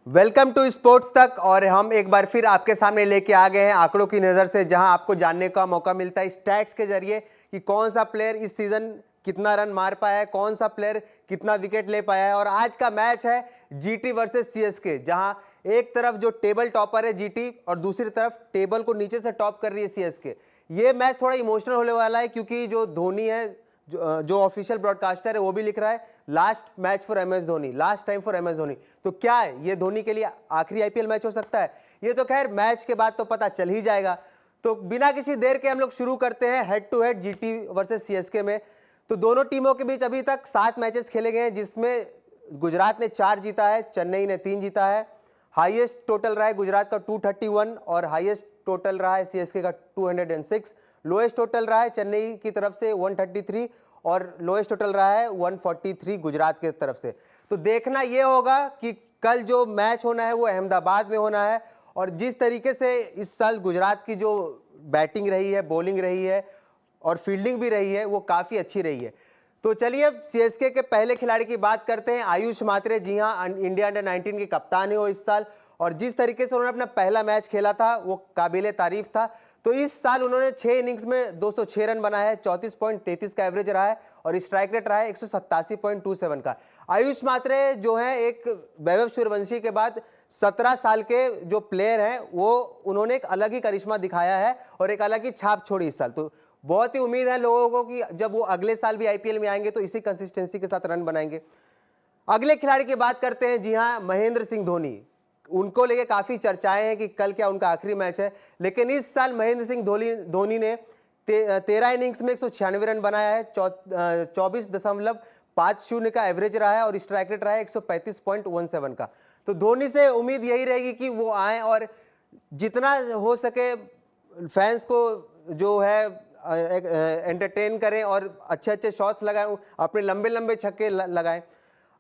Welcome to sports तक। और हम एक बार फिर आपके सामने लेके आ गए हैं आंकड़ों की नज़र से, जहां आपको जानने का मौका मिलता है स्टैट्स के जरिए कि कौन सा प्लेयर इस सीजन कितना रन मार पाया है, कौन सा प्लेयर कितना विकेट ले पाया है। और आज का मैच है जीटी वर्सेस सीएसके, जहां एक तरफ जो टेबल टॉपर है जीटी और दूसरी तरफ टेबल को नीचे से टॉप कर रही है सीएसके। ये मैच थोड़ा इमोशनल होने वाला है, क्योंकि जो धोनी है, जो ऑफिशियल ब्रॉडकास्टर है, वो भी लिख रहा है last match for MS Dhoni, last time for MS Dhoni. तो क्या है ये धोनी के लिए आखिरी आईपीएल मैच हो सकता है? ये तो खैर मैच के बाद तो पता चल ही जाएगा। तो बिना किसी देर के हम लोग शुरू करते हैं head to head GT versus CSK में। तो दोनों टीमों के बीच अभी तक 7 मैचेस खेले गए हैं, जिसमें गुजरात ने 4 जीता है, चेन्नई ने 3 जीता है। हाईएस्ट टोटल रहा है गुजरात का 231 और हाईएस्ट टोटल रहा है सीएसके का 206। लोएस्ट टोटल रहा है चेन्नई की तरफ से 133 और लोएस्ट टोटल रहा है 143 गुजरात की तरफ से। तो देखना यह होगा कि कल जो मैच होना है वो अहमदाबाद में होना है, और जिस तरीके से इस साल गुजरात की जो बैटिंग रही है, बॉलिंग रही है और फील्डिंग भी रही है, वो काफ़ी अच्छी रही है। तो चलिए अब सीएसके के पहले खिलाड़ी की बात करते हैं, आयुष मात्रे। जी हाँ, इंडिया अंडर 19 के कप्तान है वो इस साल, और जिस तरीके से उन्होंने अपना पहला मैच खेला था वो काबिले तारीफ था। तो इस साल उन्होंने 6 इनिंग्स में 206 रन बनाया है, 34.33 का एवरेज रहा है और स्ट्राइक रेट रहा है 187.27 का। आयुष मात्रे जो है एक वैभव सूर्यवंशी के बाद 17 साल के जो प्लेयर हैं, वो उन्होंने एक अलग ही करिश्मा दिखाया है और एक अलग ही छाप छोड़ी इस साल। तो बहुत ही उम्मीद है लोगों को कि जब वो अगले साल भी आईपीएल में आएंगे तो इसी कंसिस्टेंसी के साथ रन बनाएंगे। अगले खिलाड़ी की बात करते हैं। जी हाँ, महेंद्र सिंह धोनी। उनको लेके काफी चर्चाएं हैं कि कल क्या उनका आखिरी मैच है, लेकिन इस साल महेंद्र सिंह धोनी ने 13 इनिंग्स में 196 रन बनाया है, 24.50 का एवरेज रहा है और स्ट्राइक रेट रहा है 135.17 का। तो धोनी से उम्मीद यही रहेगी कि वो आए और जितना हो सके फैंस को जो है एंटरटेन करें और अच्छे अच्छे शॉट्स लगाएं, अपने लंबे लंबे छक्के लगाएं।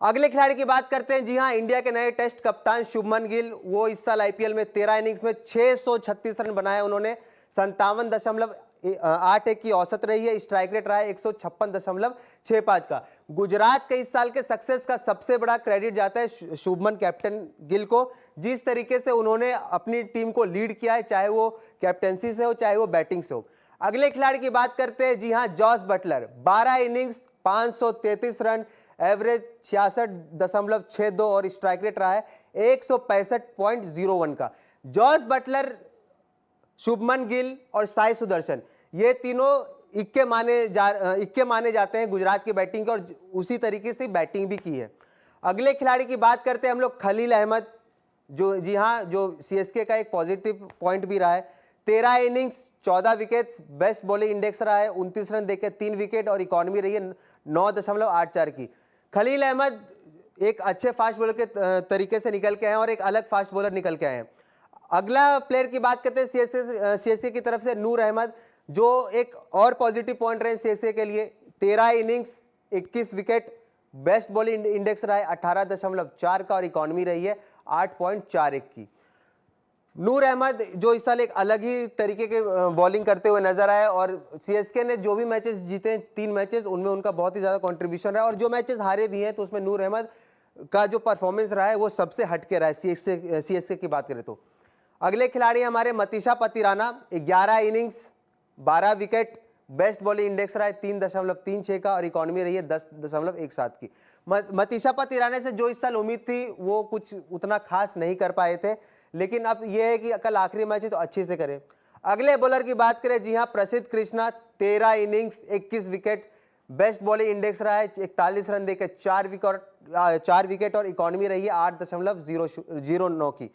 अगले खिलाड़ी की बात करते हैं। जी हां, इंडिया के नए टेस्ट कप्तान शुभमन गिल। वो इस साल आईपीएल में 13 इनिंग्स में 636 रन बनाए उन्होंने, 57.81 की औसत रही है, स्ट्राइक रेट रहा है 156.65 का। गुजरात के इस साल के सक्सेस का सबसे बड़ा क्रेडिट जाता है शुभमन कैप्टन गिल को। जिस तरीके से उन्होंने अपनी टीम को लीड किया है, चाहे वो कैप्टनसी से हो चाहे वो बैटिंग से हो। अगले खिलाड़ी की बात करते हैं। जी हां, Jos Buttler. 12 innings 533 run, average 66.62 और स्ट्राइक रेट रहा है 165.01 का। जॉस बटलर, शुभमन गिल और साई सुदर्शन, ये तीनों इक्के माने जाते हैं गुजरात की बैटिंग के, और उसी तरीके से बैटिंग भी की है। अगले खिलाड़ी की बात करते हैं हम लोग, खलील अहमद। जो जी हाँ, जो सीएसके का एक पॉजिटिव पॉइंट भी रहा है। 13 innings 14 wickets, best bowling index रहा है 29 रन देके 3 विकेट और इकॉनमी रही है 9.84 की। खलील अहमद एक अच्छे फास्ट बॉलर के तरीके से निकल के आए और एक अलग फास्ट बॉलर निकल के आए हैं। अगला प्लेयर की बात करते हैं सीएसके की तरफ से, नूर अहमद, जो एक और पॉजिटिव पॉइंट रहे सीएसके के लिए। 13 innings 21 wicket, best bowling index रहा है 18.4 का और इकॉनमी रही है 8.41 की। नूर अहमद जो इस साल एक अलग ही तरीके के बॉलिंग करते हुए नजर आए, और सीएसके ने जो भी मैचेस जीते हैं 3 मैचेस, उनमें उनका बहुत ही ज्यादा कंट्रीब्यूशन रहा है, और जो मैचेस हारे भी हैं तो उसमें नूर अहमद का जो परफॉर्मेंस रहा है वो सबसे हटके रहा है सीएसके की बात करें तो। अगले खिलाड़ी हमारे Matheesha Pathirana. 11 innings 12 wicket, best bowling index रहा है 3.36 का और इकॉनमी रही है 10.17 की। मतीशा पतिराना से जो इस साल उम्मीद थी वो कुछ उतना खास नहीं कर पाए थे, लेकिन अब यह है कि कल आखिरी मैच है तो अच्छे से करें। अगले बॉलर की बात करें। जी हां, प्रसिद्ध Krishna. 13 innings 21 wicket, best bowling index रहा है 41 रन देकर 4 विकेट और इकॉनमी रही है 8.09 की।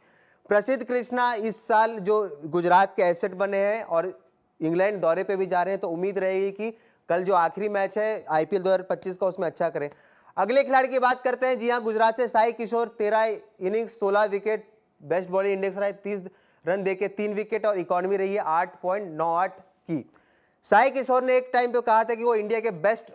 प्रसिद्ध कृष्णा इस साल जो गुजरात के एसेट बने हैं और इंग्लैंड दौरे पे भी जा रहे हैं, तो उम्मीद रहेगी कि कल जो आखिरी मैच है आईपीएल 2025 का उसमें अच्छा करें। अगले खिलाड़ी की बात करते हैं। जी हां, गुजरात से साई किशोर। 13 innings 16 wicket, best bowling index रहा है 30 रन देके 3 विकेट और इकॉनमी रही है 8.98 की। साई किशोर ने एक टाइम पे कहा था कि वो इंडिया के बेस्ट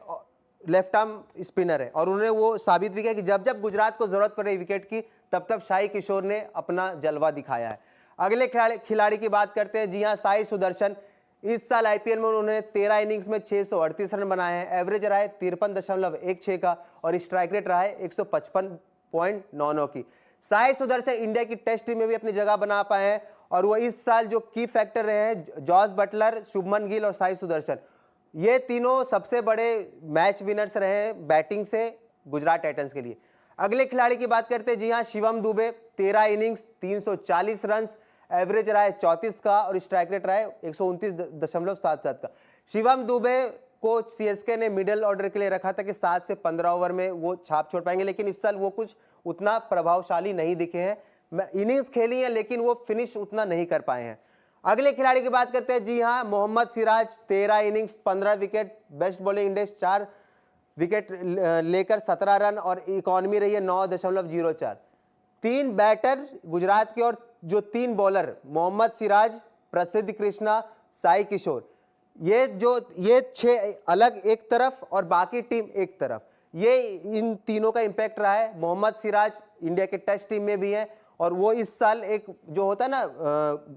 लेफ्ट आर्म स्पिनर है, और उन्होंने वो साबित भी किया कि जब जब गुजरात को जरूरत पड़े विकेट की, तब तब साई किशोर ने अपना जलवा दिखाया है। अगले खिलाड़ी की बात करते हैं। जी हाँ, साई सुदर्शन। इस साल आईपीएल में उन्होंने 13 इनिंग्स में 638 रन बनाए हैं, एवरेज रहा है 53.16 का और स्ट्राइक रेट रहा है 155.99 की। साई सुदर्शन इंडिया की टेस्ट टीम में भी अपनी जगह बना पाए हैं और वो इस साल जो की फैक्टर रहे हैं, जॉस बटलर, शुभमन गिल और साई सुदर्शन, ये तीनों सबसे बड़े मैच विनर्स रहे हैं बैटिंग से गुजरात टाइटंस के लिए। अगले खिलाड़ी की बात करते हैं, जी हाँ, Shivam Dubey. 13 innings, 340 run, average रहा है 34 का और स्ट्राइक रेट रहा है 129.77 का। शिवम दुबे को सीएसके ने मिडिल ऑर्डर के लिए रखा था कि 7 से 15 ओवर में वो छाप छोड़ पाएंगे, लेकिन इस साल वो कुछ उतना प्रभावशाली नहीं दिखे हैं। इनिंग्स खेली है लेकिन वो फिनिश उतना नहीं कर पाए हैं। अगले खिलाड़ी की बात करते हैं, जी हाँ, Mohammed Siraj. 13 innings, 15 wicket, best bowling index 4 wicket लेकर 17 रन और इकॉनमी रही है 9.04। 3 बैटर गुजरात के और जो 3 बॉलर, मोहम्मद सिराज, प्रसिद्ध कृष्णा, साई किशोर, ये 6 अलग एक तरफ और बाकी टीम एक तरफ, ये इन तीनों का इंपैक्ट रहा है। मोहम्मद सिराज इंडिया के टेस्ट टीम में भी हैं और वो इस साल एक जो होता है ना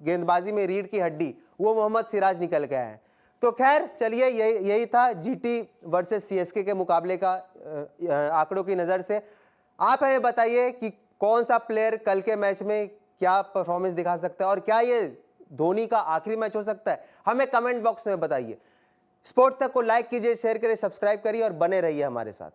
गेंदबाजी में रीढ़ की हड्डी, वो मोहम्मद सिराज निकल गया है। तो खैर चलिए, यही था जीटी वर्सेस सीएसके के मुकाबले का आंकड़ों की नज़र से। आप हमें बताइए कि कौन सा प्लेयर कल के मैच में क्या परफॉर्मेंस दिखा सकता है और क्या ये धोनी का आखिरी मैच हो सकता है, हमें कमेंट बॉक्स में बताइए। स्पोर्ट्स तक को लाइक कीजिए, शेयर करिए, सब्सक्राइब करिए और बने रहिए हमारे साथ।